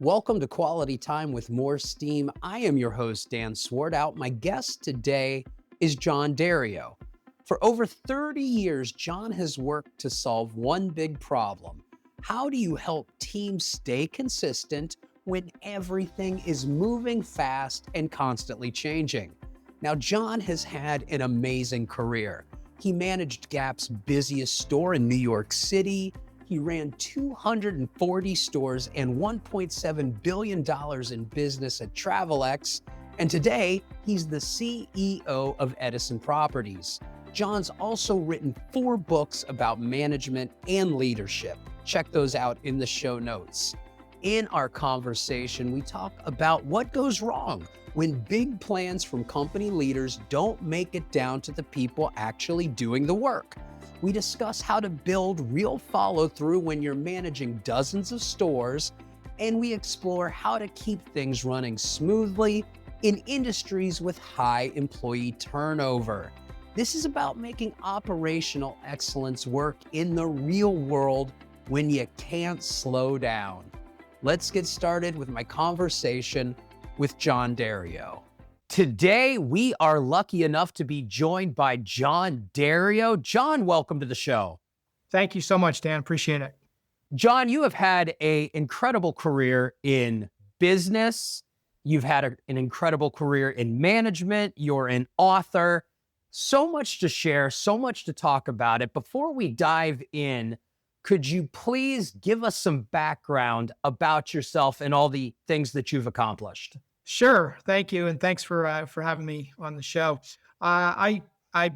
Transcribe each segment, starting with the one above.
Welcome to Quality Time with MoreSteam. I am your host, Dan Swartout. My guest today is Jon Dario. For over 30 years, Jon has worked to solve one big problem. How do you help teams stay consistent when everything is moving fast and constantly changing? Now, Jon has had an amazing career. He managed Gap's busiest store in New York City. He ran 240 stores and $1.7 billion in business at Travelex. And today, he's the CEO of Edison Properties. Jon's also written 4 books about management and leadership. Check those out in the show notes. In our conversation, we talk about what goes wrong when big plans from company leaders don't make it down to the people actually doing the work. We discuss how to build real follow-through when you're managing dozens of stores, and we explore how to keep things running smoothly in industries with high employee turnover. This is about making operational excellence work in the real world when you can't slow down. Let's get started with my conversation with Jon Dario. Today, we are lucky enough to be joined by Jon Dario. Jon, welcome to the show. Thank you so much, Dan. Appreciate it. Jon, you have had an incredible career in business. You've had an incredible career in management. You're an author. So much to share, so much to talk about it. Before we dive in, could you please give us some background about yourself and all the things that you've accomplished? Sure. Thank you. And thanks for having me on the show. I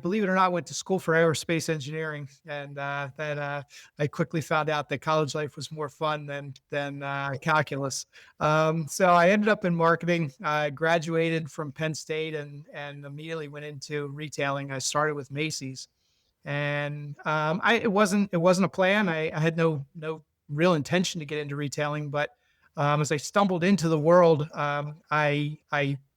believe it or not, went to school for aerospace engineering, and I quickly found out that college life was more fun than calculus. So I ended up in marketing. I graduated from Penn State and immediately went into retailing. I started with Macy's, and it wasn't a plan. I had no real intention to get into retailing, but as I stumbled into the world, I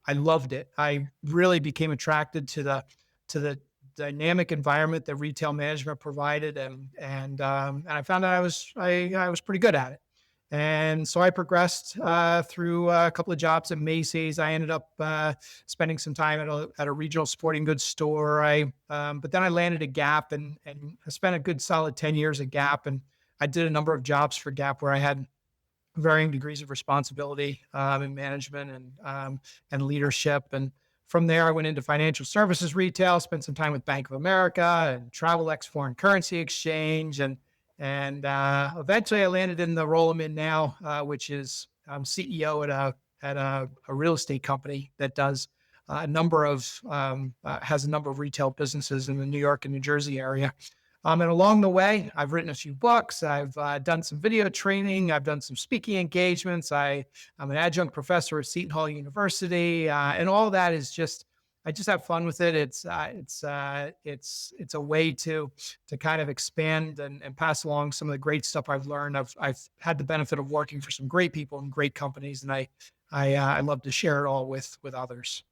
loved it. I really became attracted to the dynamic environment that retail management provided, and I found out I was pretty good at it. And so I progressed through a couple of jobs at Macy's. I ended up spending some time at a regional sporting goods store. But then I landed at Gap and I spent a good solid 10 years at Gap, and I did a number of jobs for Gap where I had varying degrees of responsibility in management and leadership. And from there, I went into financial services retail, spent some time with Bank of America and Travelex foreign currency exchange. And eventually I landed in the role I'm in now, which is I'm CEO at a real estate company that does has a number of retail businesses in the New York and New Jersey area. And along the way, I've written a few books. I've done some video training. I've done some speaking engagements. I'm an adjunct professor at Seton Hall University, and all that is I just have fun with it. It's a way to kind of expand and pass along some of the great stuff I've learned. I've had the benefit of working for some great people and great companies, and I love to share it all with others.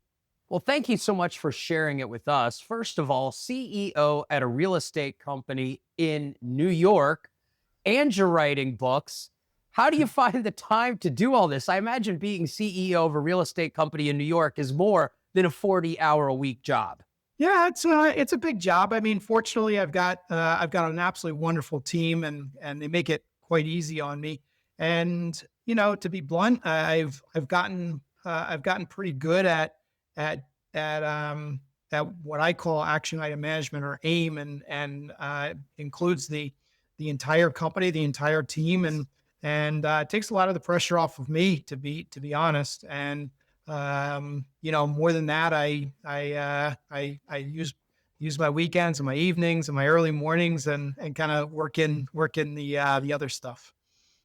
Well, thank you so much for sharing it with us. First of all, CEO at a real estate company in New York, and you're writing books. How do you find the time to do all this? I imagine being CEO of a real estate company in New York is more than a 40-hour-a-week job. Yeah, it's a big job. I mean, fortunately, I've got an absolutely wonderful team, and they make it quite easy on me. And to be blunt, I've gotten pretty good at what I call action item management, or AIM, and includes the entire company, the entire team, and it takes a lot of the pressure off of me, to be honest. And more than that, I use my weekends and my evenings and my early mornings and kind of work in the other stuff.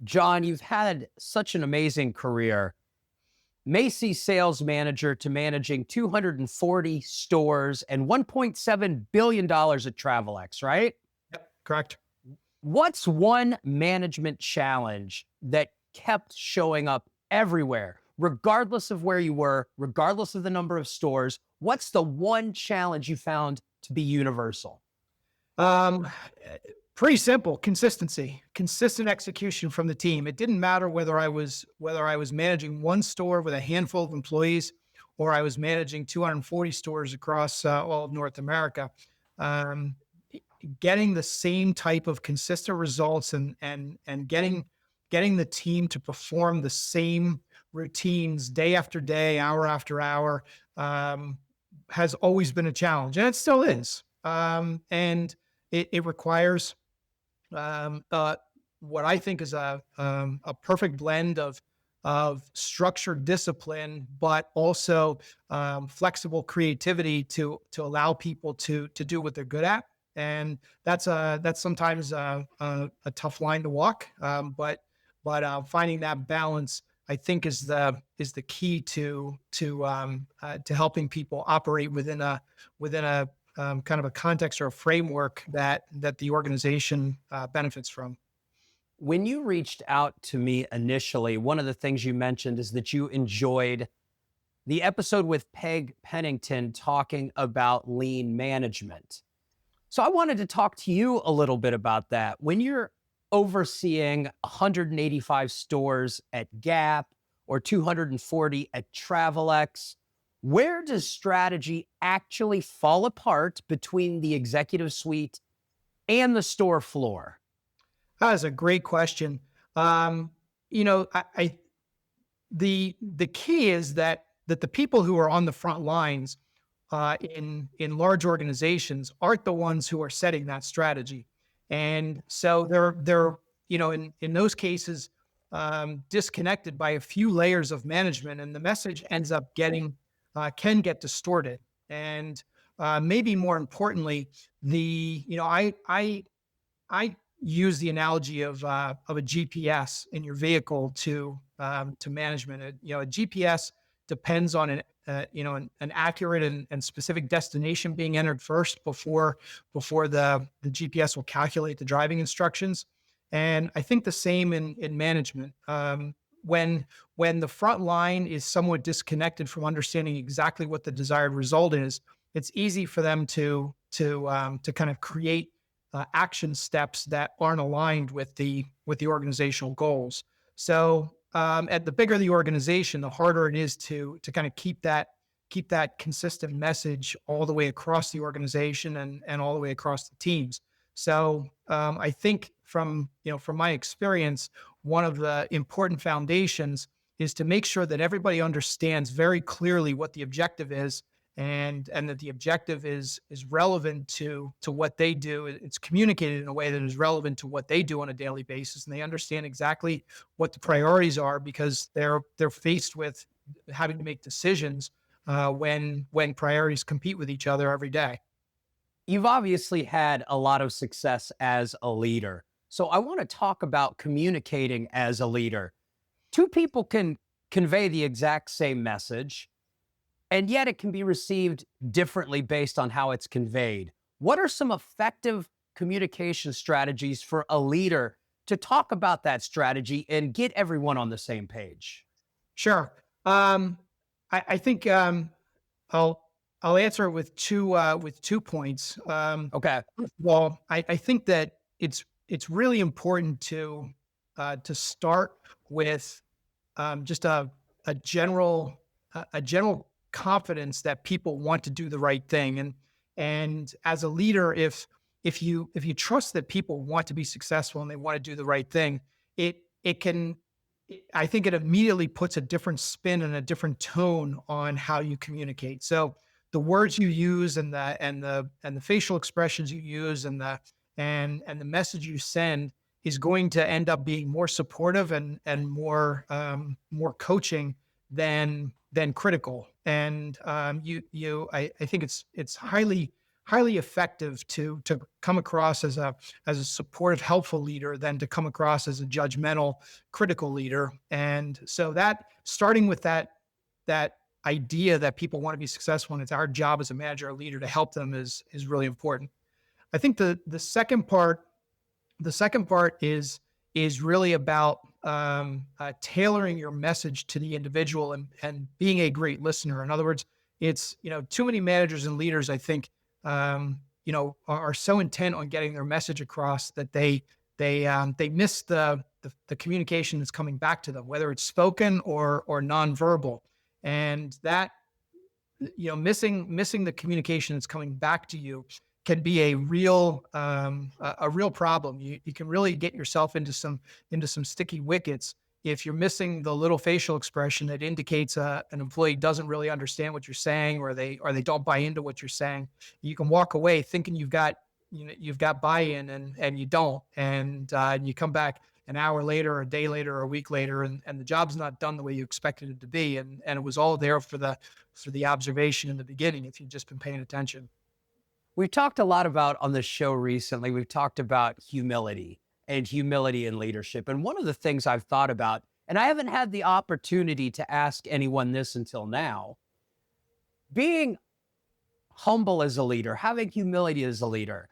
Jon, you've had such an amazing career. Macy's sales manager to managing 240 stores and $1.7 billion at Travelex, right? Yep, correct. What's one management challenge that kept showing up everywhere, regardless of where you were, regardless of the number of stores? What's the one challenge you found to be universal? Pretty simple, consistency, consistent execution from the team. It didn't matter whether I was managing one store with a handful of employees or I was managing 240 stores across all of North America. Um, Getting the same type of consistent results and getting the team to perform the same routines day after day, hour after hour, has always been a challenge, and it still is. And it requires um, uh, what I think is a perfect blend of structured discipline, but also flexible creativity to allow people to do what they're good at. And that's sometimes a tough line to walk, but finding that balance, I think, is the key to helping people operate within a kind of a context or a framework that the organization benefits from. When you reached out to me initially, one of the things you mentioned is that you enjoyed the episode with Peg Pennington talking about lean management. So I wanted to talk to you a little bit about that. When you're overseeing 185 stores at Gap or 240 at Travelex, where does strategy actually fall apart between the executive suite and the store floor? That is a great question. Um, you know, the key is that the people who are on the front lines in large organizations aren't the ones who are setting that strategy, and so they're in those cases disconnected by a few layers of management, and the message ends up getting can get distorted. And maybe more importantly, the you know I use the analogy of a GPS in your vehicle to management. A GPS depends on an accurate and specific destination being entered first before the GPS will calculate the driving instructions. And I think the same in management. When the front line is somewhat disconnected from understanding exactly what the desired result is, it's easy for them to kind of create action steps that aren't aligned with the organizational goals. So at the bigger the organization, the harder it is to kind of keep that consistent message all the way across the organization and all the way across the teams. So I think from my experience, one of the important foundations is to make sure that everybody understands very clearly what the objective is, and that the objective is relevant to what they do. It's communicated in a way that is relevant to what they do on a daily basis, and they understand exactly what the priorities are, because they're faced with having to make decisions when priorities compete with each other every day. You've obviously had a lot of success as a leader. So I want to talk about communicating as a leader. Two people can convey the exact same message, and yet it can be received differently based on how it's conveyed. What are some effective communication strategies for a leader to talk about that strategy and get everyone on the same page? Sure. Um, I think I'll I'll answer it with 2 points. Okay. Well, I think that it's really important to start with just a general confidence that people want to do the right thing. And as a leader, if you trust that people want to be successful and they want to do the right thing, it can I think it immediately puts a different spin and a different tone on how you communicate. So the words you use and the facial expressions you use and the message you send is going to end up being more supportive and more coaching than critical. And I think it's highly effective to come across as a supportive, helpful leader than to come across as a judgmental, critical leader. And so that starting with that idea that people want to be successful and it's our job as a manager or leader to help them is really important. I think the second part is really about tailoring your message to the individual and being a great listener. In other words, it's too many managers and leaders, I think, are so intent on getting their message across that they miss the communication that's coming back to them, whether it's spoken or nonverbal. And that, missing the communication that's coming back to you can be a real problem. You can really get yourself into some sticky wickets if you're missing the little facial expression that indicates an employee doesn't really understand what you're saying, or they don't buy into what you're saying. You can walk away thinking you've got buy-in, and you don't, and you come back an hour later, or a day later, or a week later, and the job's not done the way you expected it to be, and it was all there for the observation in the beginning if you'd just been paying attention. We've talked a lot about on the show recently, we've talked about humility in leadership. And one of the things I've thought about, and I haven't had the opportunity to ask anyone this until now, being humble as a leader, having humility as a leader.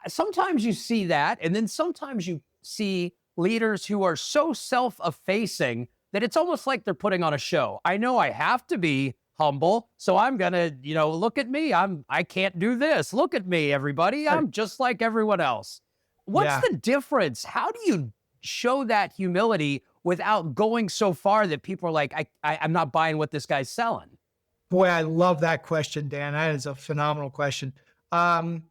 Sometimes you see that, and then sometimes you see leaders who are so self-effacing that it's almost like they're putting on a show. I know I have to be humble, so I'm gonna, look at me. I can't do this. Look at me, everybody. I'm just like everyone else. What's the difference? How do you show that humility without going so far that people are like, I'm not buying what this guy's selling? Boy, I love that question, Dan. That is a phenomenal question. And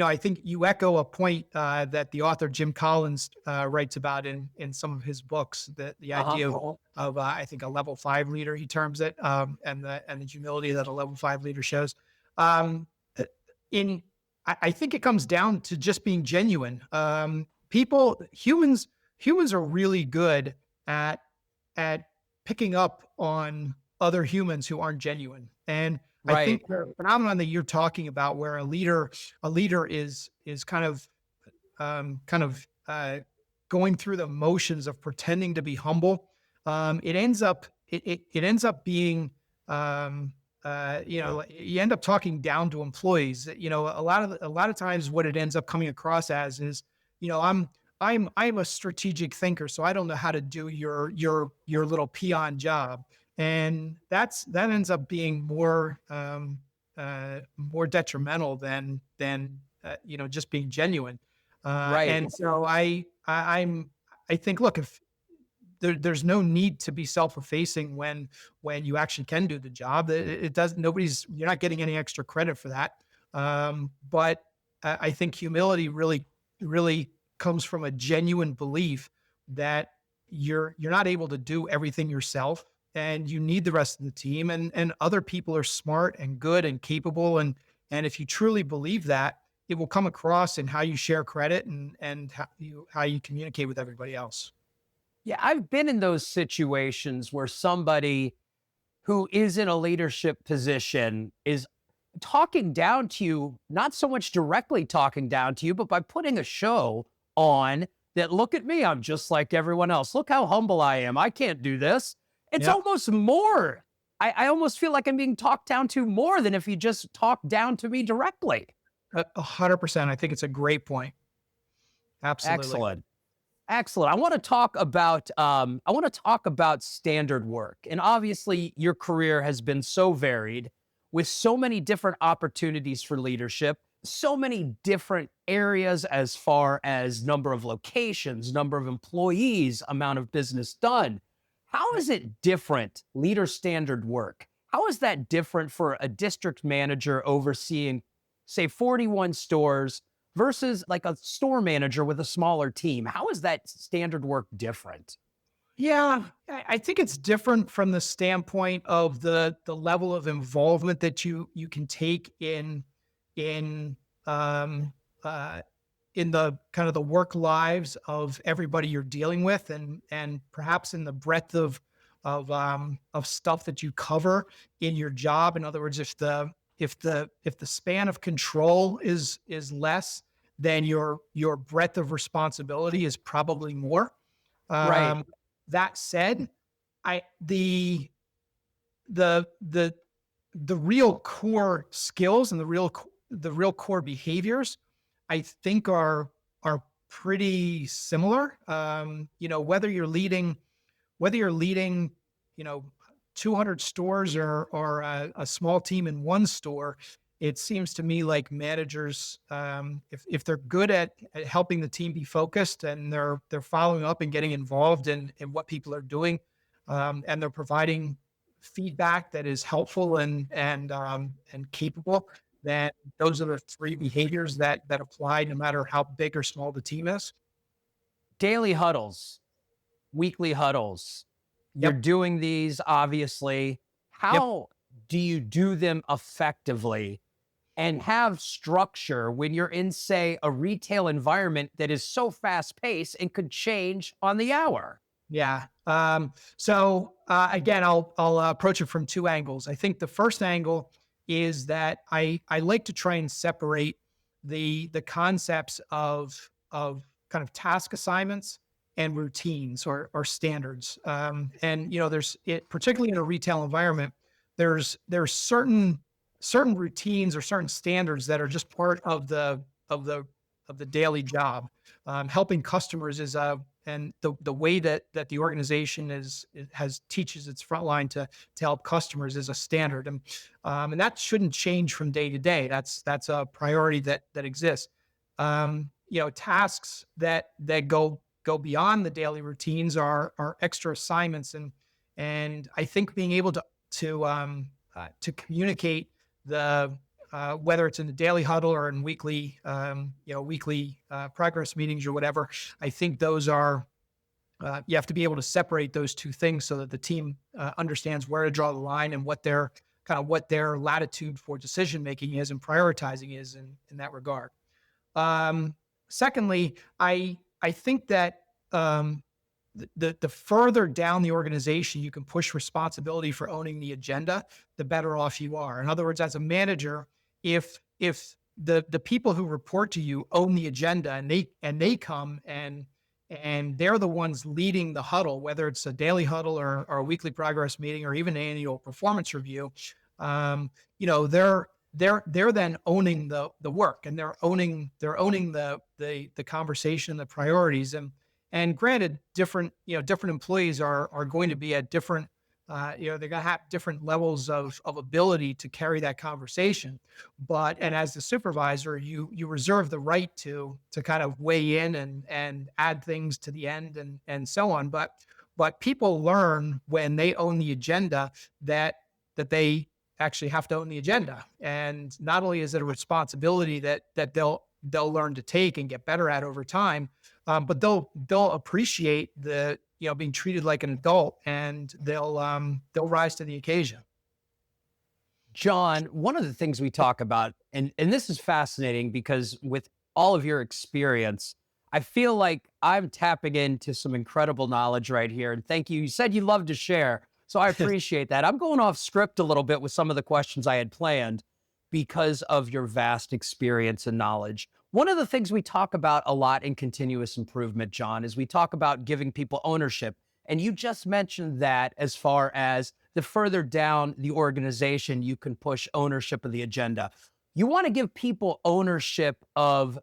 I think you echo a point that the author Jim Collins writes about in some of his books. That the idea of I think a level 5 leader, he terms it, and the humility that a level 5 leader shows. I think it comes down to just being genuine. Humans are really good at picking up on other humans who aren't genuine. And I think the phenomenon that you're talking about, where a leader is kind of going through the motions of pretending to be humble, it ends up being you end up talking down to employees. A lot of times what it ends up coming across as is, I'm a strategic thinker, so I don't know how to do your little peon job. And that ends up being more detrimental than just being genuine. And so I think, look, if there's no need to be self-effacing when you actually can do the job. You're not getting any extra credit for that. But I think humility really comes from a genuine belief that you're not able to do everything yourself, and you need the rest of the team, and other people are smart and good and capable. And if you truly believe that, it will come across in how you share credit and how you communicate with everybody else. Yeah, I've been in those situations where somebody who is in a leadership position is talking down to you, not so much directly talking down to you, but by putting a show on that, look at me, I'm just like everyone else. Look how humble I am. I can't do this. It's almost more. I almost feel like I'm being talked down to more than if you just talked down to me directly. 100%. I think it's a great point. Absolutely. Excellent. I want to talk about standard work. And obviously your career has been so varied, with so many different opportunities for leadership, so many different areas as far as number of locations, number of employees, amount of business done. How is it different, leader standard work? How is that different for a district manager overseeing, say, 41 stores versus like a store manager with a smaller team? How is that standard work different? Yeah, I think it's different from the standpoint of the level of involvement that you can take in the kind of the work lives of everybody you're dealing with, and perhaps in the breadth of stuff that you cover in your job. In other words, if the span of control is less, then your breadth of responsibility is probably more. That said, the real core skills and the real core behaviors, I think are pretty similar. Whether you're leading, 200 stores or a small team in one store, it seems to me like managers, if they're good at helping the team be focused, and they're following up and getting involved in what people are doing, and they're providing feedback that is helpful and capable, then those are the three behaviors that apply no matter how big or small the team is. Daily huddles, weekly huddles. You're Yep. doing these, obviously. Yep. How do you do them effectively and have structure when you're in, say, a retail environment that is so fast paced and could change on the hour? Yeah. Again, I'll approach it from two angles. I think the first angle is that I like to try and separate the concepts of kind of task assignments and routines or standards. And there's particularly in a retail environment, there's certain routines or certain standards that are just part of the of the daily job. Helping customers is a and the way that the organization has teaches its frontline to help customers is a standard, and that shouldn't change from day to day. That's a priority that exists. Tasks that go beyond the daily routines are extra assignments, and I think being able to communicate the whether it's in the daily huddle or in weekly progress meetings or whatever. I think those are you have to be able to separate those two things so that the team understands where to draw the line and what their latitude for decision making is and prioritizing is in that regard. Secondly, I think that the further down the organization you can push responsibility for owning the agenda, the better off you are. In other words, as a manager, if the people who report to you own the agenda and they come and they're the ones leading the huddle, whether it's a daily huddle or a weekly progress meeting or even an annual performance review, they're then owning the work, and they're owning the conversation, the priorities, and granted, different employees are going to be at different they're going to have different levels of ability to carry that conversation. And as the supervisor, you reserve the right to kind of weigh in and add things to the end and so on. But people learn when they own the agenda that they actually have to own the agenda. And not only is it a responsibility that they'll learn to take and get better at over time, but they'll appreciate the being treated like an adult, and they'll rise to the occasion. Jon, one of the things we talk about, and this is fascinating because with all of your experience, I feel like I'm tapping into some incredible knowledge right here. And thank you. You said you love to share, so I appreciate that. I'm going off script a little bit with some of the questions I had planned because of your vast experience and knowledge. One of the things we talk about a lot in continuous improvement, Jon, is we talk about giving people ownership. And you just mentioned that as far as the further down the organization, you can push ownership of the agenda. You want to give people ownership of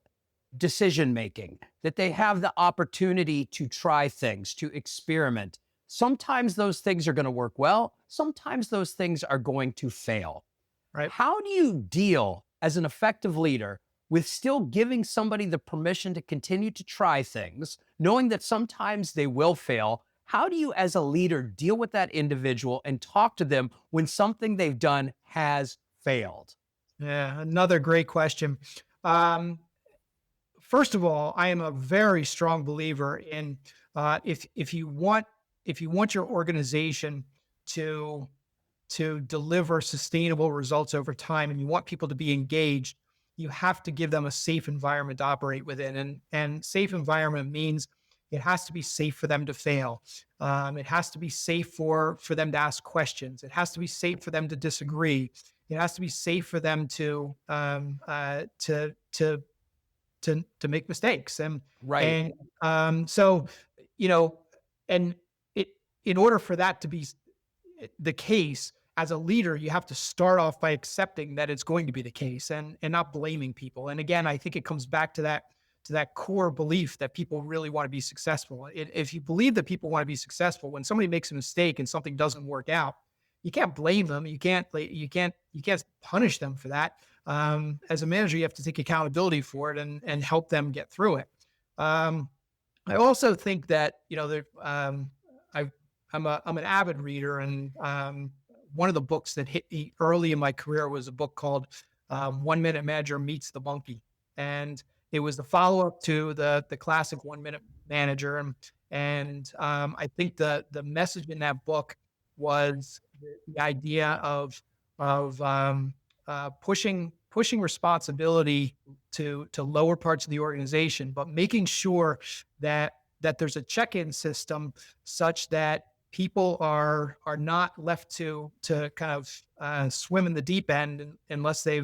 decision making, that they have the opportunity to try things, to experiment. Sometimes those things are going to work well. Sometimes those things are going to fail. Right. How do you deal as an effective leader with still giving somebody the permission to continue to try things, knowing that sometimes they will fail? How do you, as a leader, deal with that individual and talk to them when something they've done has failed? Yeah, another great question. First of all, I am a very strong believer in if you want your organization to deliver sustainable results over time, and you want people to be engaged, you have to give them a safe environment to operate within. And safe environment means it has to be safe for them to fail. It has to be safe for them to ask questions. It has to be safe for them to disagree. It has to be safe for them to make mistakes. Right. So and it in order for that to be the case, as a leader, you have to start off by accepting that it's going to be the case and not blaming people. And again, I think it comes back to that core belief that people really want to be successful. If you believe that people want to be successful, when somebody makes a mistake and something doesn't work out, you can't blame them. You can't punish them for that. as a manager, you have to take accountability for it and help them get through it. I also think that, I'm an avid reader, and one of the books that hit me early in my career was a book called 1 Minute Manager Meets the Monkey. And it was the follow-up to the classic 1 Minute Manager. And I think the message in that book was the idea of pushing responsibility to lower parts of the organization, but making sure that there's a check-in system such that people are not left to kind of swim in the deep end unless they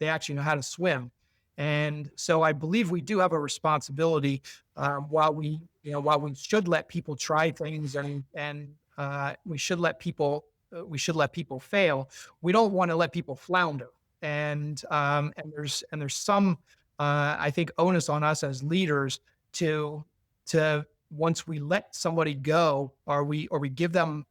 actually know how to swim. And so I believe we do have a responsibility, while we should let people try things, and we should let people fail. We don't want to let people flounder. And there's some I think onus on us as leaders to once we let somebody go, or we give them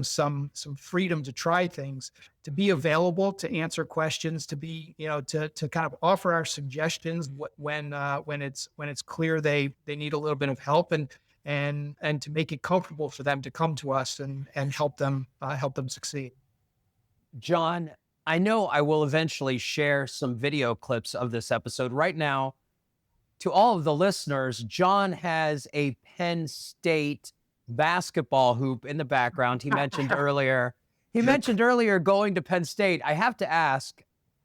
some freedom to try things, to be available, to answer questions, to be, to kind of offer our suggestions when it's clear they need a little bit of help, and to make it comfortable for them to come to us and help them succeed. Jon, I know I will eventually share some video clips of this episode. Right now, to all of the listeners, Jon has a Penn State basketball hoop in the background. He mentioned earlier going to Penn State. I have to ask,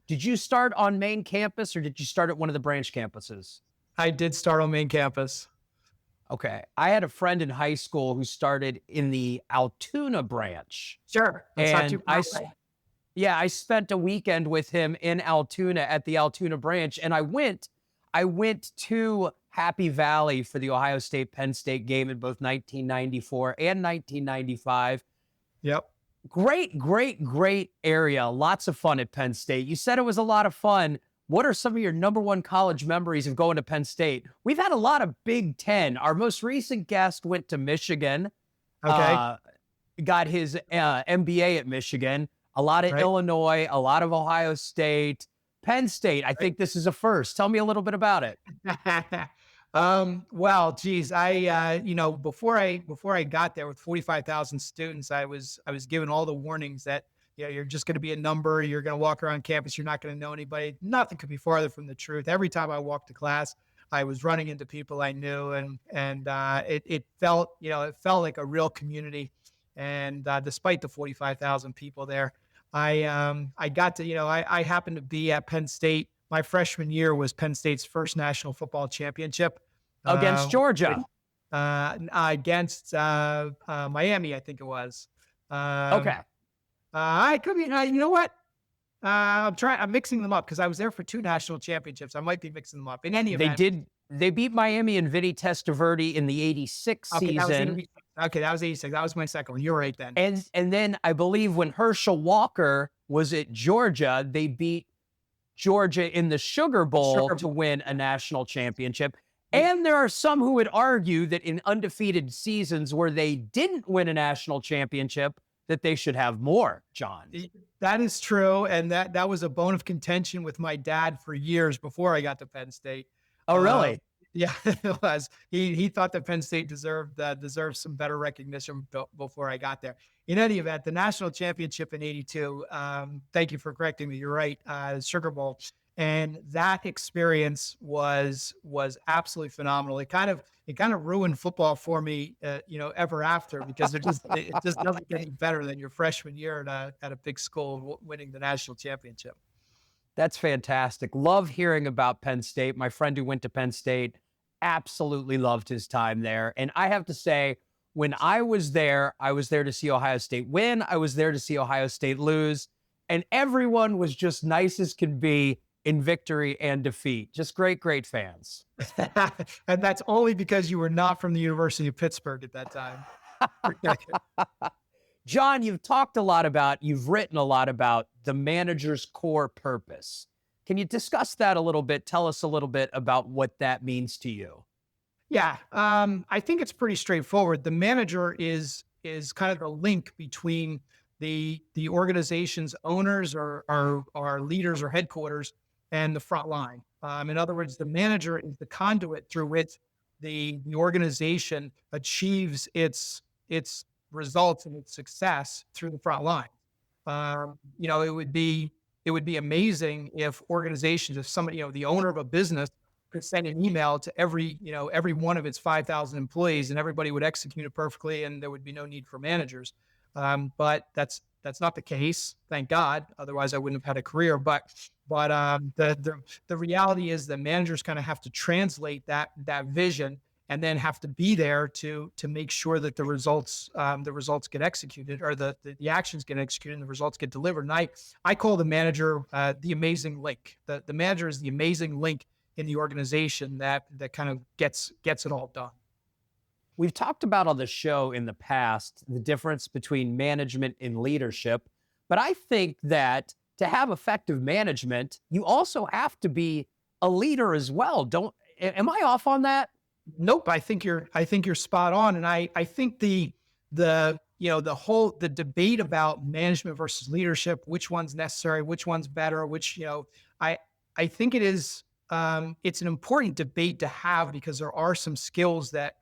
did you start on main campus or did you start at one of the branch campuses? I did start on main campus. Okay. I had a friend in high school who started in the Altoona branch. Sure. That's not too far away. Yeah, I spent a weekend with him in Altoona at the Altoona branch, and I went to Happy Valley for the Ohio State-Penn State game in both 1994 and 1995. Yep. Great area. Lots of fun at Penn State. You said it was a lot of fun. What are some of your number one college memories of going to Penn State? We've had a lot of Big Ten. Our most recent guest went to Michigan. Okay. Got his MBA at Michigan. A lot of Illinois, a lot of Ohio State. Penn State, I think this is a first. Tell me a little bit about it. Well, geez, before I got there with 45,000 students, I was given all the warnings that, you're just going to be a number. You're going to walk around campus. You're not going to know anybody. Nothing could be farther from the truth. Every time I walked to class, I was running into people I knew, and it felt like a real community. And despite the 45,000 people there, I got to, I happened to be at Penn State. My freshman year was Penn State's first national football championship. Against Georgia. Against Miami, I think it was. Okay. I could be, you know what? I'm mixing them up because I was there for 2 national championships. I might be mixing them up. In any event. They beat Miami and Vinny Testaverde in the 86 season. That was 86. That was my second one. You're right then. And then I believe when Herschel Walker was at Georgia, they beat Georgia in the Sugar Bowl to win a national championship. And there are some who would argue that in undefeated seasons where they didn't win a national championship, that they should have more, Jon. That is true. And that was a bone of contention with my dad for years before I got to Penn State. Oh, really? Yeah, it was. He thought that Penn State deserved some better recognition before I got there. In any event, the national championship in '82. Thank you for correcting me. You're right. Sugar Bowl, and that experience was absolutely phenomenal. It kind of ruined football for me, ever after, because it just doesn't get any better than your freshman year at a big school winning the national championship. That's fantastic. Love hearing about Penn State. My friend who went to Penn State absolutely loved his time there. And I have to say, when I was there to see Ohio State win. I was there to see Ohio State lose. And everyone was just nice as can be in victory and defeat. Just great fans. And that's only because you were not from the University of Pittsburgh at that time. Jon, you've written a lot about the manager's core purpose. Can you discuss that a little bit? Tell us a little bit about what that means to you. Yeah, I think it's pretty straightforward. The manager is kind of the link between the organization's owners or leaders or headquarters and the front line. In other words, the manager is the conduit through which the organization achieves its results and its success through the front line. It would be amazing if organizations, if somebody, the owner of a business could send an email to every one of its 5,000 employees, and everybody would execute it perfectly, and there would be no need for managers. But that's not the case, thank God. Otherwise, I wouldn't have had a career. But the reality is that managers kind of have to translate that vision, and then have to be there to make sure that the results get executed, or the actions get executed and the results get delivered. And I call the manager the amazing link. The manager is the amazing link in the organization that kind of gets it all done. We've talked about on the show in the past the difference between management and leadership, but I think that to have effective management, you also have to be a leader as well. Am I off on that? Nope. I think you're spot on. And I think the debate about management versus leadership, which one's necessary, which one's better, I think it is, it's an important debate to have, because there are some skills that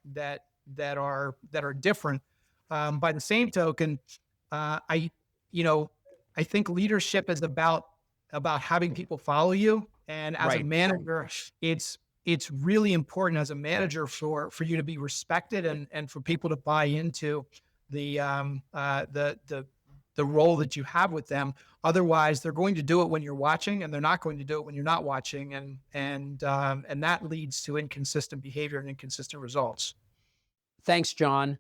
are different. By the same token, I think leadership is about having people follow you. And as a manager, it's really important as a manager for you to be respected, and for people to buy into the role that you have with them. Otherwise, they're going to do it when you're watching, and they're not going to do it when you're not watching. And that leads to inconsistent behavior and inconsistent results. Thanks, Jon.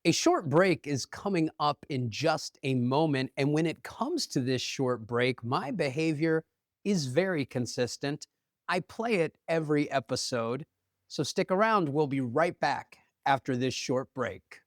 A short break is coming up in just a moment. And when it comes to this short break, my behavior is very consistent. I play it every episode. So stick around. We'll be right back after this short break.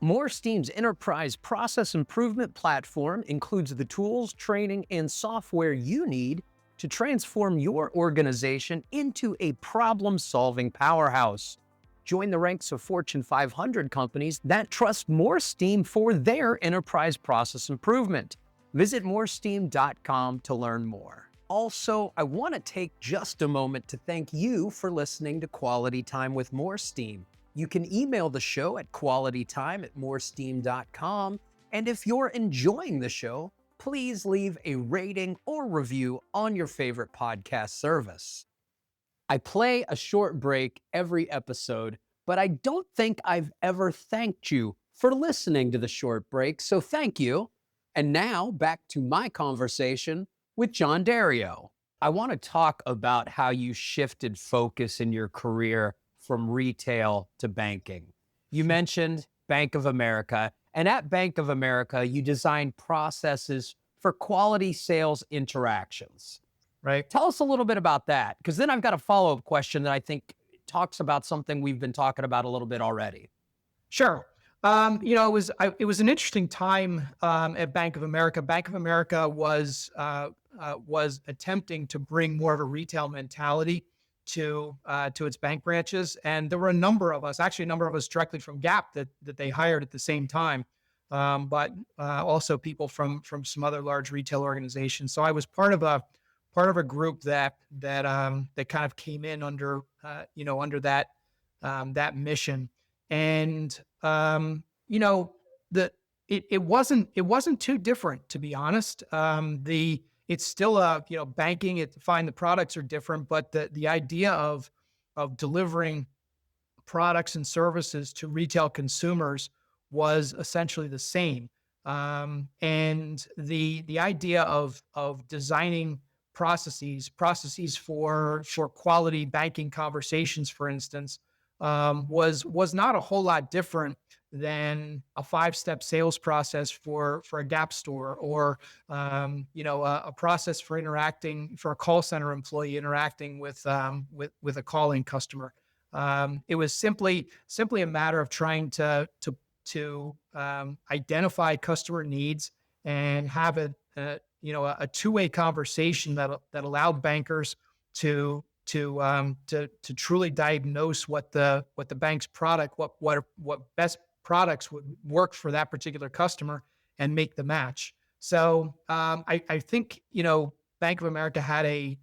MoreSteam's enterprise process improvement platform includes the tools, training, and software you need to transform your organization into a problem-solving powerhouse. Join the ranks of Fortune 500 companies that trust MoreSteam for their enterprise process improvement. Visit MoreSteam.com to learn more. Also, I want to take just a moment to thank you for listening to Quality Time with MoreSteam. You can email the show at qualitytime@moresteam.com. And if you're enjoying the show, please leave a rating or review on your favorite podcast service. I play a short break every episode, but I don't think I've ever thanked you for listening to the short break, so thank you. And now back to my conversation with Jon Dario. I want to talk about how you shifted focus in your career from retail to banking. You mentioned Bank of America, and at Bank of America, you designed processes for quality sales interactions. Right. Tell us a little bit about that, because then I've got a follow-up question that I think talks about something we've been talking about a little bit already. Sure. It was an interesting time at Bank of America. Bank of America was attempting to bring more of a retail mentality to its bank branches, and there were a number of us directly from Gap that they hired at the same time, but also people from some other large retail organizations. So I was part of a group that kind of came in under that mission. And it wasn't too different, to be honest. It's still banking. It's fine. The products are different, but the idea of delivering products and services to retail consumers was essentially the same. And the idea of designing processes for quality banking conversations, for instance, was not a whole lot different than a 5-step sales process for a Gap store, or a process for a call center employee interacting with a calling customer. It was simply a matter of trying to identify customer needs and have a two-way conversation that allowed bankers to truly diagnose what the bank's product, what best products would work for that particular customer, and make the match. So I think Bank of America had a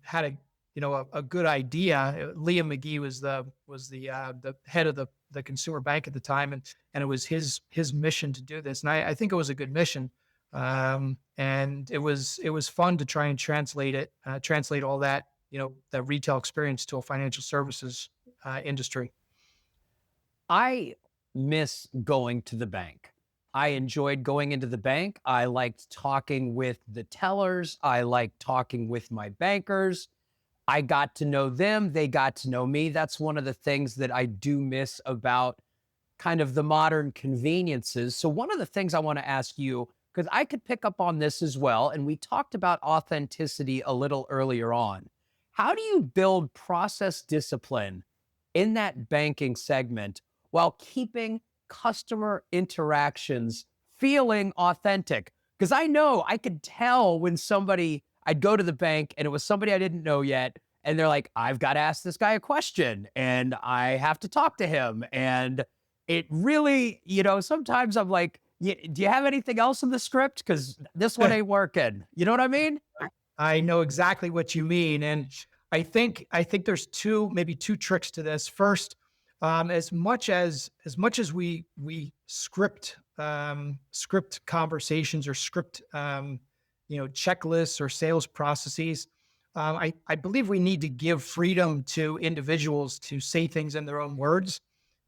a good idea. Liam McGee was the head of the consumer bank at the time, and it was his mission to do this. And I think it was a good mission. And it was fun to try and translate all that, the retail experience to a financial services industry. I miss going to the bank. I enjoyed going into the bank. I liked talking with the tellers. I liked talking with my bankers. I got to know them. They got to know me. That's one of the things that I do miss about kind of the modern conveniences. So one of the things I want to ask you, because I could pick up on this as well, and we talked about authenticity a little earlier on. How do you build process discipline in that banking segment while keeping customer interactions feeling authentic? Because I know I could tell when I'd go to the bank and it was somebody I didn't know yet, and they're like, I've got to ask this guy a question and I have to talk to him. And it really, sometimes I'm like, do you have anything else in the script? Because this one ain't working. You know what I mean? I know exactly what you mean, and I think there's maybe two tricks to this. First, as much as we script conversations or script checklists or sales processes, I believe we need to give freedom to individuals to say things in their own words.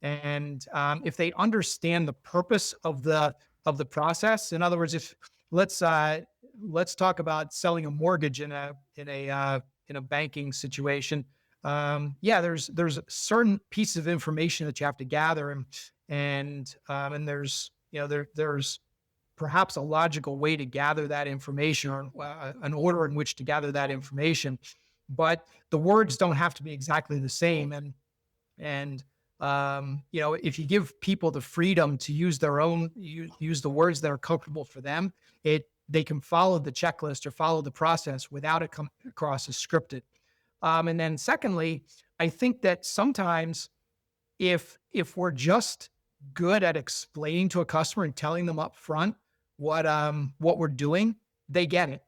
And if they understand the purpose of the process, in other words, if let's talk about selling a mortgage in a banking situation. There's a certain piece of information that you have to gather, and there's there's perhaps a logical way to gather that information, or an order in which to gather that information, but the words don't have to be exactly the same. And if you give people the freedom to use use the words that are comfortable for them, they can follow the checklist or follow the process without it coming across as scripted. And then secondly, I think that sometimes if we're just good at explaining to a customer and telling them up front what we're doing, they get it.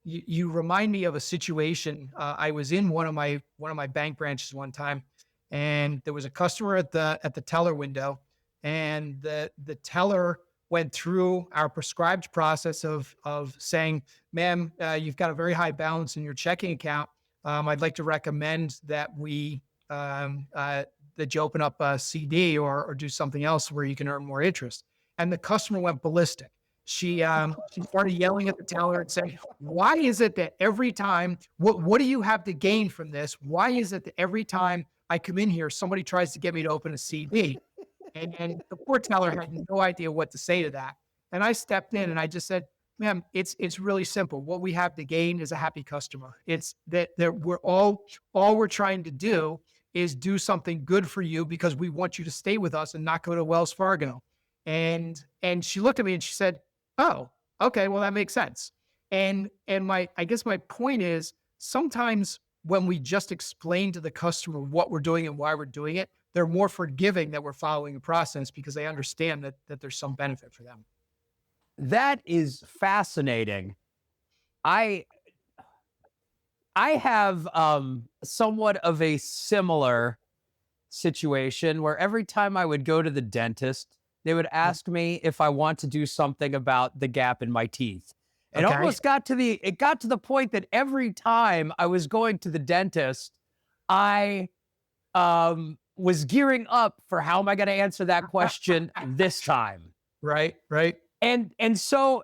You remind me of a situation. I was in one of my bank branches one time, and there was a customer at the teller window, and the teller went through our prescribed process of saying, "Ma'am, you've got a very high balance in your checking account. I'd like to recommend that that you open up a CD or do something else where you can earn more interest." And the customer went ballistic. She started yelling at the teller and saying, "Why is it that every time, what do you have to gain from this? Why is it that every time I come in here, somebody tries to get me to open a CD?" And the poor teller had no idea what to say to that. And I stepped in and I just said, "Ma'am, it's really simple. What we have to gain is a happy customer. It's that we're all we're trying to do is do something good for you because we want you to stay with us and not go to Wells Fargo." And she looked at me and she said, "Oh, okay, well, that makes sense." And I guess my point is, sometimes when we just explain to the customer what we're doing and why we're doing it, they're more forgiving that we're following the process because they understand that there's some benefit for them. That is fascinating. I have somewhat of a similar situation where every time I would go to the dentist, they would ask me if I want to do something about the gap in my teeth. It Okay. almost got to the point that every time I was going to the dentist, I was gearing up for how am I going to answer that question this time. Right, right. And so,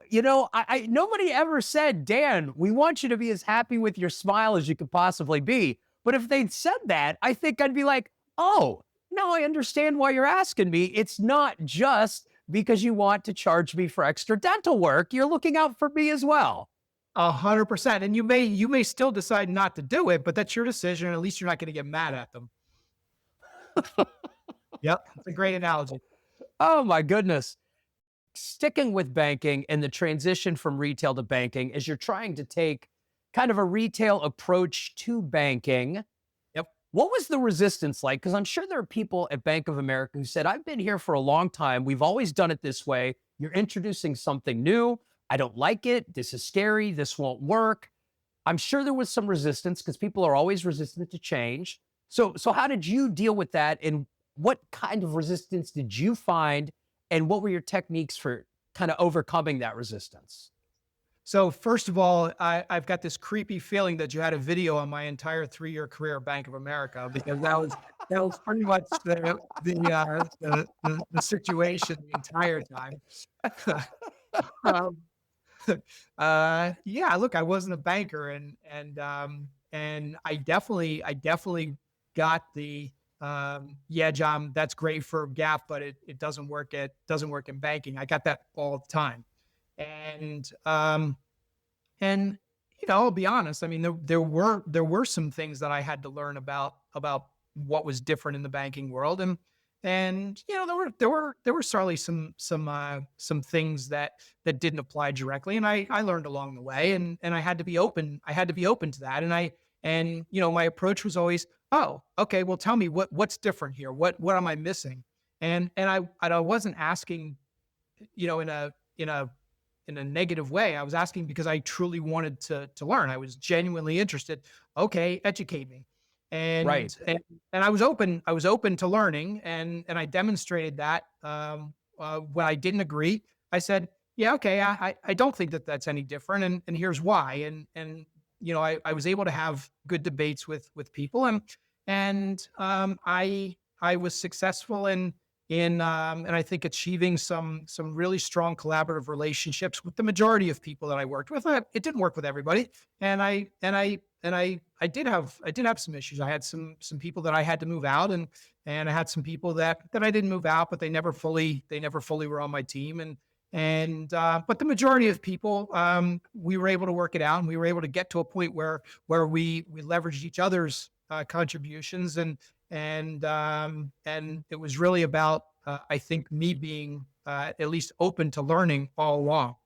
I nobody ever said, "Dan, we want you to be as happy with your smile as you could possibly be." But if they'd said that, I think I'd be like, "Oh, now I understand why you're asking me. It's not just because you want to charge me for extra dental work. You're looking out for me as well." 100%. And you may still decide not to do it, but that's your decision. At least you're not going to get mad at them. Yep. That's a great analogy. Oh my goodness. Sticking with banking and the transition from retail to banking, as you're trying to take kind of a retail approach to banking, Yep. what was the resistance like? Because I'm sure there are people at Bank of America who said, "I've been here for a long time. We've always done it this way. You're introducing something new. I don't like it. This is scary. This won't work. I'm sure there was some resistance because people are always resistant to change. So how did you deal with that? And what kind of resistance did you find? And what were your techniques for kind of overcoming that resistance? So first of all, I've got this creepy feeling that you had a video on my entire 3-year career at Bank of America, because that was pretty much the situation the entire time. um, yeah, look, I wasn't a banker, and I definitely got the yeah, John, that's great for Gap, but it doesn't work in banking. I got that all the time. And and I'll be honest. I mean, there were some things that I had to learn about what was different in the banking world, and there were certainly some things that didn't apply directly, and I learned along the way, and I had to be open. I had to be open to that, and my approach was always, oh, okay, well, tell me what's different here. What am I missing? And I wasn't asking, in a negative way. I was asking because I truly wanted to learn. I was genuinely interested. Okay, educate me. Right. And I was open. I was open to learning, and I demonstrated that. When I didn't agree, I said, "Yeah, okay, I don't think that that's any different, and here's why." I was able to have good debates with people, and I was successful in I think achieving some really strong collaborative relationships with the majority of people that I worked with. It didn't work with everybody, and I did have some issues. I had some people that I had to move out, and I had some people that I didn't move out, but they never fully were on my team. But the majority of people, we were able to work it out, and we were able to get to a point where we leveraged each other's contributions, and it was really about, I think, me being at least open to learning all along.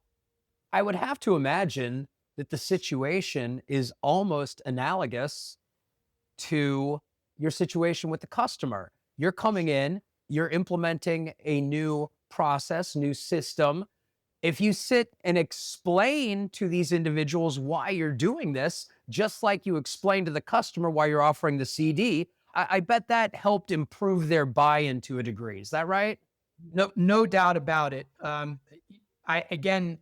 I would have to imagine that the situation is almost analogous to your situation with the customer. You're coming in, you're implementing a new process, new system. If you sit and explain to these individuals why you're doing this, just like you explain to the customer why you're offering the CD, I bet that helped improve their buy-in to a degree. Is that right? No doubt about it. I again,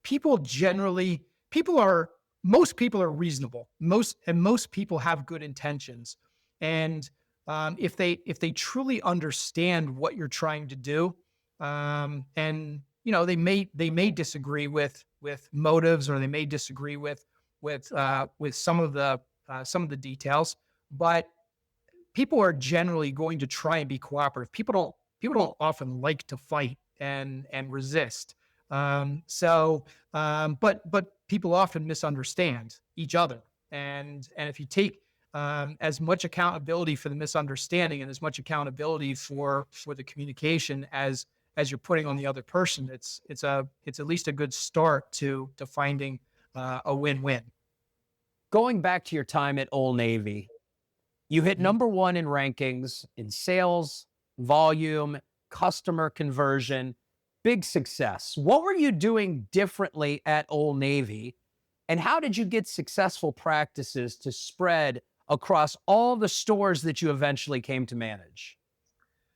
people generally, people are most people are reasonable. Most people have good intentions, and if they truly understand what you're trying to do, and they may disagree with motives, or they may disagree with some of the details, but people are generally going to try and be cooperative. People don't often like to fight and resist. But people often misunderstand each other. And if you take as much accountability for the misunderstanding, and as much accountability for the communication as you're putting on the other person, it's at least a good start to finding a win-win. Going back to your time at Old Navy, you hit Mhm. number one in rankings in sales, volume, customer conversion, big success. What were you doing differently at Old Navy? And how did you get successful practices to spread across all the stores that you eventually came to manage?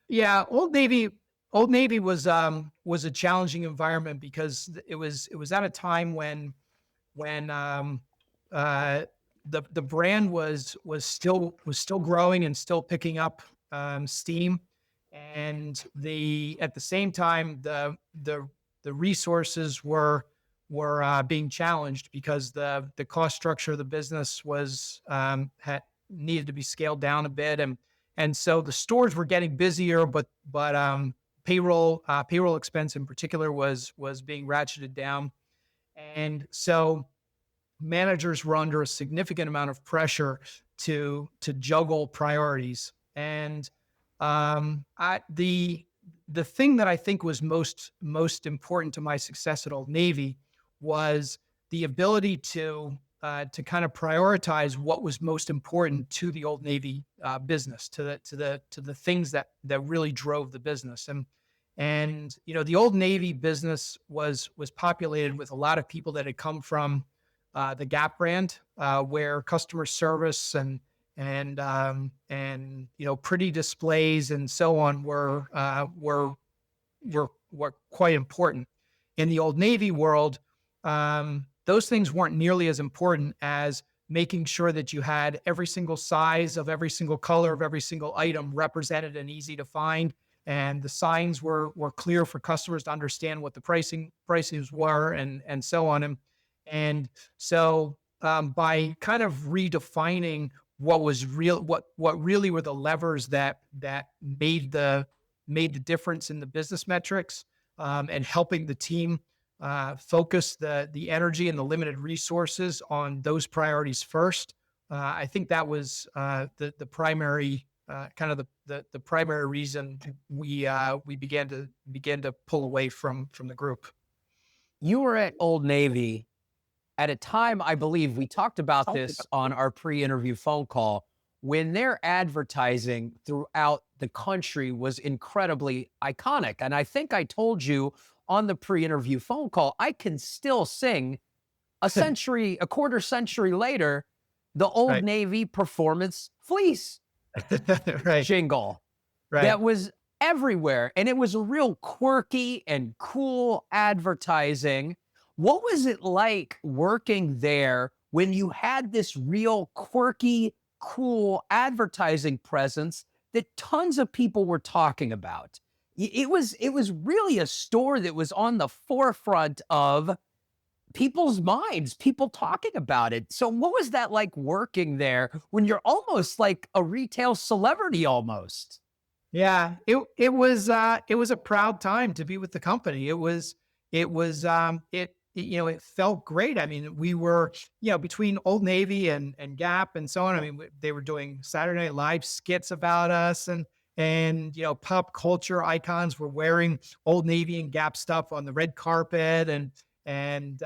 Yeah, Old Navy was a challenging environment, because it was at a time when uh, the brand was still growing and still picking up steam, and the at the same time the resources were being challenged, because the cost structure of the business was had needed to be scaled down a bit, and so the stores were getting busier, but payroll expense in particular was being ratcheted down, and so managers were under a significant amount of pressure to juggle priorities. And the thing that I think was most important to my success at Old Navy was the ability to kind of prioritize what was most important to the Old Navy business, to the things that really drove the business. And the Old Navy business was populated with a lot of people that had come from the Gap brand, where customer service and pretty displays and so on were quite important. In the Old Navy world, those things weren't nearly as important as making sure that you had every single size of every single color of every single item represented and easy to find, and the signs were clear for customers to understand what the prices were, and so on. And so by kind of redefining what was real, what really were the levers that made the difference in the business metrics, and helping the team focus the energy and the limited resources on those priorities first. I think that was the primary kind of the primary reason we began to pull away from the group. You were at Old Navy at a time, I believe we talked about this on our pre-interview phone call, when their advertising throughout the country was incredibly iconic. And I think I told you on the pre-interview phone call, I can still sing a quarter century later, the Old Right. Navy performance fleece Right. jingle Right. that was everywhere. And it was a real quirky and cool advertising. What was it like working there when you had this real quirky, cool advertising presence that tons of people were talking about? It was really a store that was on the forefront of people's minds, people talking about it. So what was that like working there when you're almost like a retail celebrity almost? Yeah, it was a proud time to be with the company. It felt great. I mean, we were between Old Navy and Gap and so on. I mean, they were doing Saturday Night Live skits about us, and pop culture icons were wearing Old Navy and Gap stuff on the red carpet, and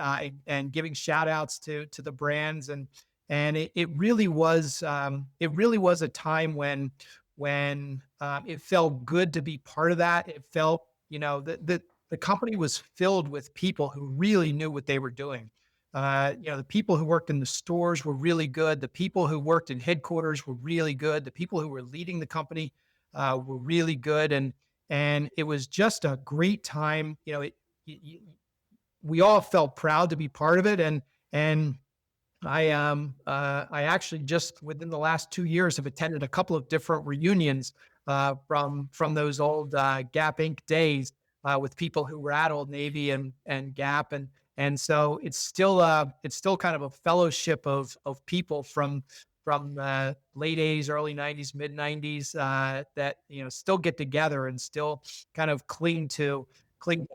giving shout outs to the brands, and it really was a time when it felt good to be part of that. It felt, that the company was filled with people who really knew what they were doing. The people who worked in the stores were really good. The people who worked in headquarters were really good. The people who were leading the company were really good, and it was just a great time. We all felt proud to be part of it, and I actually just within the last 2 years have attended a couple of different reunions from those old Gap Inc. days with people who were at Old Navy and Gap, and so it's still kind of a fellowship of people from late '80s, early '90s, mid '90s that still get together and still kind of cling to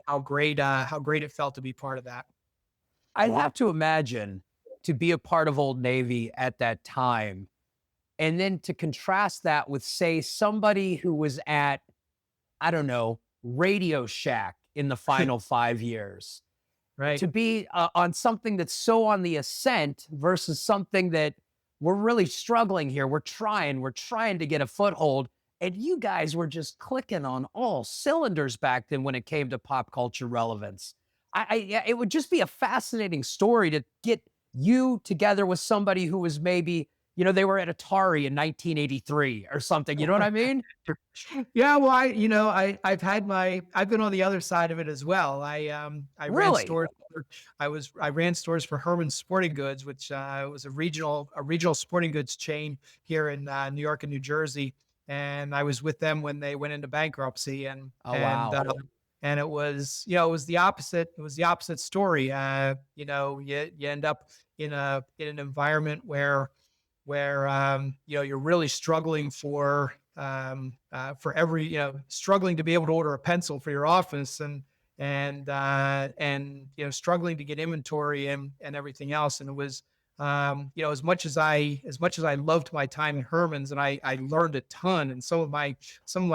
how great it felt to be part of that. I have to imagine to be a part of Old Navy at that time, and then to contrast that with, say, somebody who was at, I don't know, Radio Shack in the final 5 years, Right. to be on something that's so on the ascent versus something that we're really struggling here. We're trying to get a foothold. And you guys were just clicking on all cylinders back then when it came to pop culture relevance. Yeah, it would just be a fascinating story to get you together with somebody who was maybe, they were at Atari in 1983 or something. You know what I mean? Yeah, well, I've been on the other side of it as well. I ran Really? stores. I ran stores for Herman's Sporting Goods, which was a regional sporting goods chain here in New York and New Jersey. And I was with them when they went into bankruptcy, Oh, wow. and it was the opposite. It was the opposite story. You end up in an environment where you're really struggling for every struggling to be able to order a pencil for your office, and struggling to get inventory and everything else. And it was as much as I loved my time in Herman's, and I learned a ton, and some of my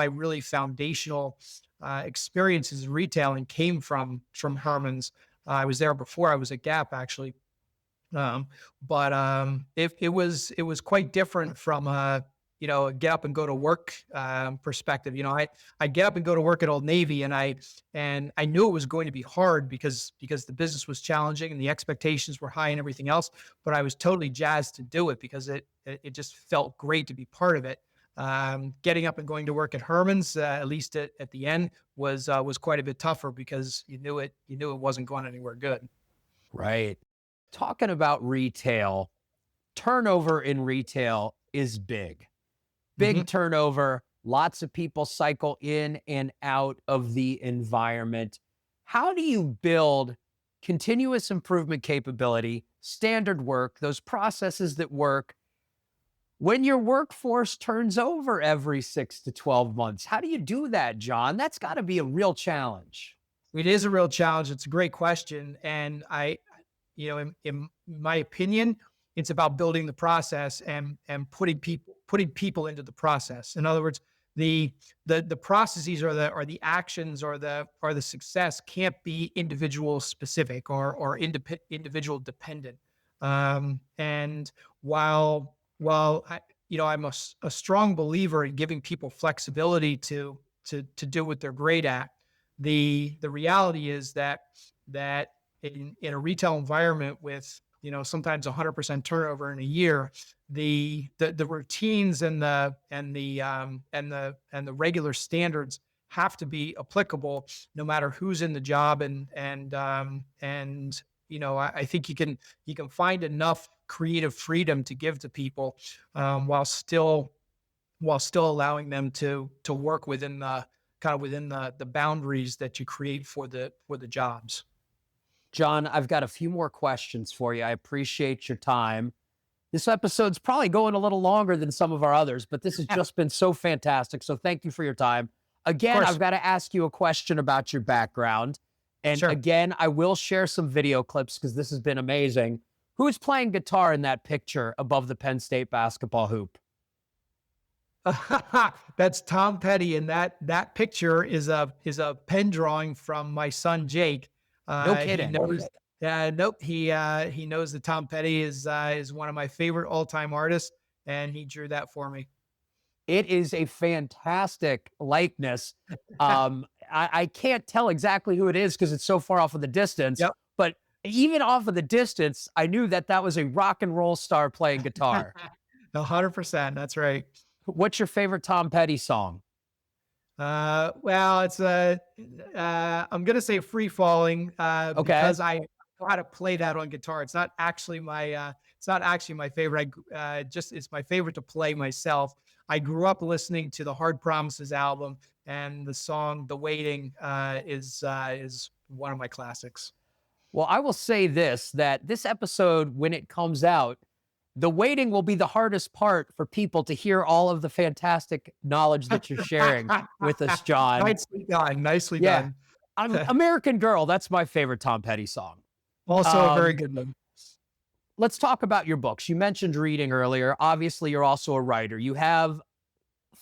really foundational experiences in retailing came from Herman's. I was there before I was at Gap, actually. But it was quite different from get up and go to work perspective. I get up and go to work at Old Navy, and I knew it was going to be hard because the business was challenging and the expectations were high and everything else. But I was totally jazzed to do it because it just felt great to be part of it. Getting up and going to work at Herman's, at least at the end, was quite a bit tougher because you knew it wasn't going anywhere good. Right. Talking about retail, turnover in retail is big. Big turnover. Lots of people cycle in and out of the environment. How do you build continuous improvement capability, standard work, those processes that work when your workforce turns over every 6 to 12 months? How do you do that, Jon? That's got to be a real challenge. It is a real challenge. It's a great question. And in my opinion, it's about building the process and putting people into the process. In other words, the processes or the actions or the success can't be individual specific or individual dependent. And while I'm a strong believer in giving people flexibility to do what they're great at, the reality is that in a retail environment with sometimes 100% turnover in a year, the routines and the regular standards have to be applicable no matter who's in the job. I think you can find enough creative freedom to give to people while still allowing them to work within the boundaries that you create for the jobs. Jon, I've got a few more questions for you. I appreciate your time. This episode's probably going a little longer than some of our others, but this has just been so fantastic. So thank you for your time. Again, I've got to ask you a question about your background. And again, I will share some video clips because this has been amazing. Who's playing guitar in that picture above the Penn State basketball hoop? That's Tom Petty, and that picture is a pen drawing from my son Jake. No kidding. Nope. He knows that Tom Petty is one of my favorite all-time artists, and he drew that for me. It is a fantastic likeness. I can't tell exactly who it is because it's so far off in the distance. Yep. But even off of the distance, I knew that was a rock and roll star playing guitar. 100%. That's right. What's your favorite Tom Petty song? Well, it's I'm gonna say Free Falling, because I know how to play that on guitar. It's not actually my favorite. It's my favorite to play myself. I grew up listening to the Hard Promises album, and the song "The Waiting" is one of my classics. Well, I will say that this episode, when it comes out, the waiting will be the hardest part for people to hear all of the fantastic knowledge that you're sharing with us, Jon. Nicely done. American Girl, that's my favorite Tom Petty song. Also a very good one. Let's talk about your books. You mentioned reading earlier. Obviously, you're also a writer. You have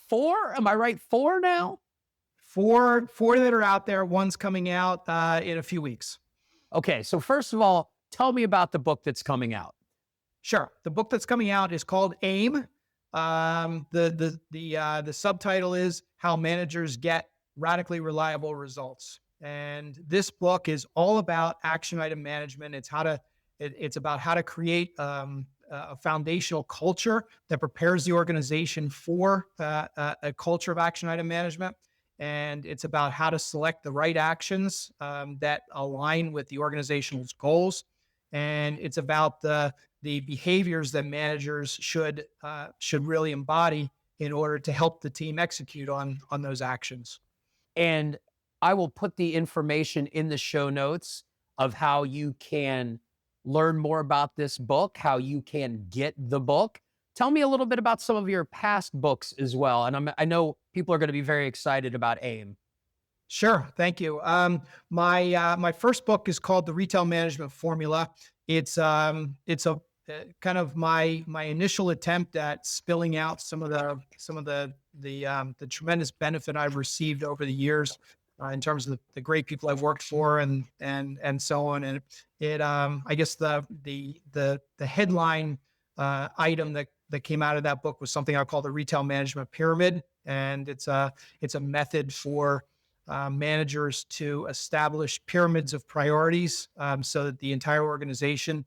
4, am I right? 4 now? 4 that are out there. One's coming out in a few weeks. Okay, so first of all, tell me about the book that's coming out. Sure. The book that's coming out is called AIM. The subtitle is How Managers Get Radically Reliable Results. And this book is all about action item management. It's about how to create a foundational culture that prepares the organization for a culture of action item management. And it's about how to select the right actions that align with the organization's goals. And it's about the behaviors that managers should really embody in order to help the team execute on those actions. And I will put the information in the show notes of how you can learn more about this book, how you can get the book. Tell me a little bit about some of your past books as well. And I know people are going to be very excited about AIM. Sure. Thank you. My first book is called The Retail Management Formula. It's a kind of my initial attempt at spilling out some of the tremendous benefit I've received over the years in terms of the great people I've worked for and so on. And I guess the headline item that came out of that book was something I call the retail management pyramid. And it's a method for managers to establish pyramids of priorities, so that the entire organization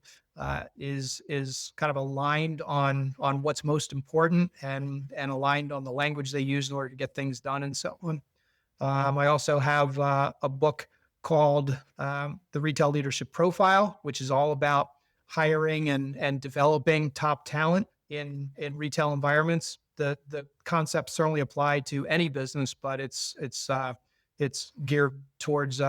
is kind of aligned on what's most important, and aligned on the language they use in order to get things done, and so on. I also have a book called The Retail Leadership Profile, which is all about hiring and developing top talent in retail environments. The concepts certainly apply to any business, but it's geared towards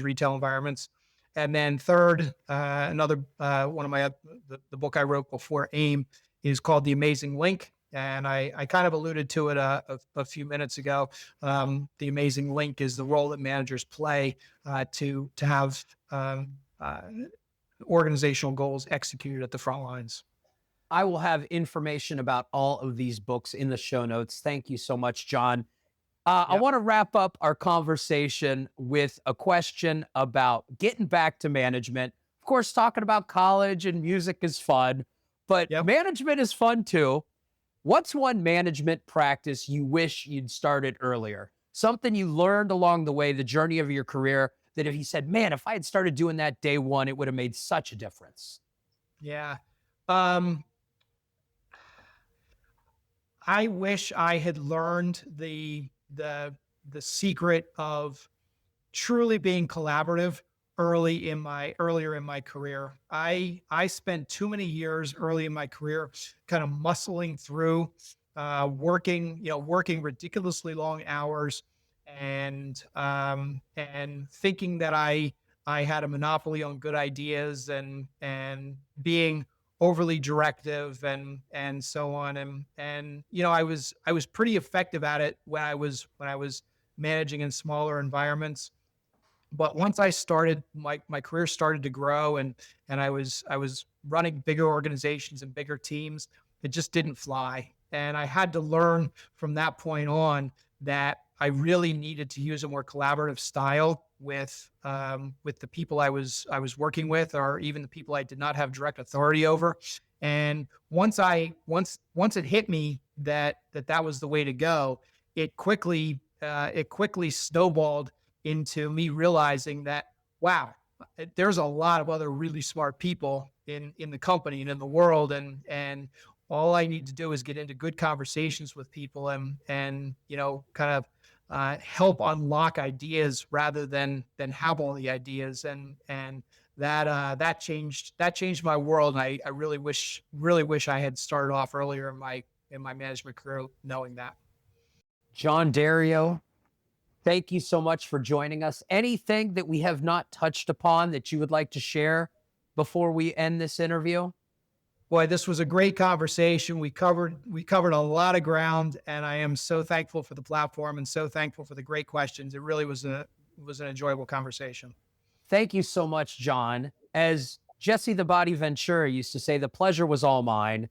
retail environments. And then third, another one of my the book I wrote before AIM is called The Amazing Link. And I kind of alluded to it a few minutes ago. The amazing link is the role that managers play to have organizational goals executed at the front lines. I will have information about all of these books in the show notes. Thank you so much, Jon. I want to wrap up our conversation with a question about getting back to management. Of course, talking about college and music is fun, but management is fun too. What's one management practice you wish you'd started earlier? Something you learned along the way, the journey of your career, that if you said, man, if I had started doing that day one, it would have made such a difference. Yeah. I wish I had learned the secret of truly being collaborative earlier in my career. I spent too many years early in my career kind of muscling through, working ridiculously long hours, and thinking that I had a monopoly on good ideas, and being overly directive and so on. And I was pretty effective at it when I was managing in smaller environments. But once I started, my career started to grow, and I was running bigger organizations and bigger teams. It just didn't fly. And I had to learn from that point on that I really needed to use a more collaborative style with the people I was working with, or even the people I did not have direct authority over. And once it hit me that was the way to go, it quickly snowballed into me realizing that, wow, there's a lot of other really smart people in the company and in the world, and all I need to do is get into good conversations with people and kind of help unlock ideas rather than have all the ideas, and that changed my world. And I really wish I had started off earlier in my management career knowing that. Jon Dario, thank you so much for joining us. Anything that we have not touched upon that you would like to share before we end this interview? Boy, this was a great conversation. We covered a lot of ground, and I am so thankful for the platform and so thankful for the great questions. It really was an enjoyable conversation. Thank you so much, Jon. As Jesse the Body Ventura used to say, the pleasure was all mine.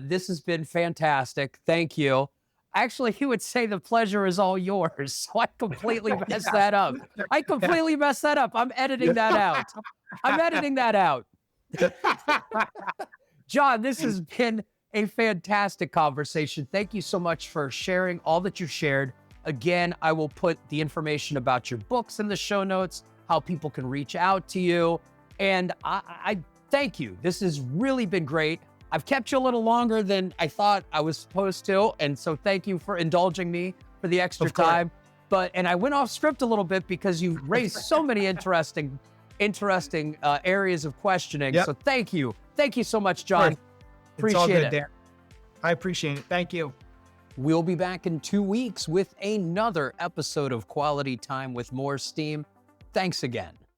This has been fantastic. Thank you. Actually, he would say the pleasure is all yours. So I completely messed that up. I'm editing that out. Jon, this has been a fantastic conversation. Thank you so much for sharing all that you shared. Again, I will put the information about your books in the show notes, how people can reach out to you. And I thank you. This has really been great. I've kept you a little longer than I thought I was supposed to. And so thank you for indulging me for the extra time. And I went off script a little bit because you raised so many interesting areas of questioning. So thank you. Thank you so much, Jon. Appreciate it. Dan. I appreciate it. Thank you. We'll be back in 2 weeks with another episode of Quality Time with MoreSteam. Thanks again.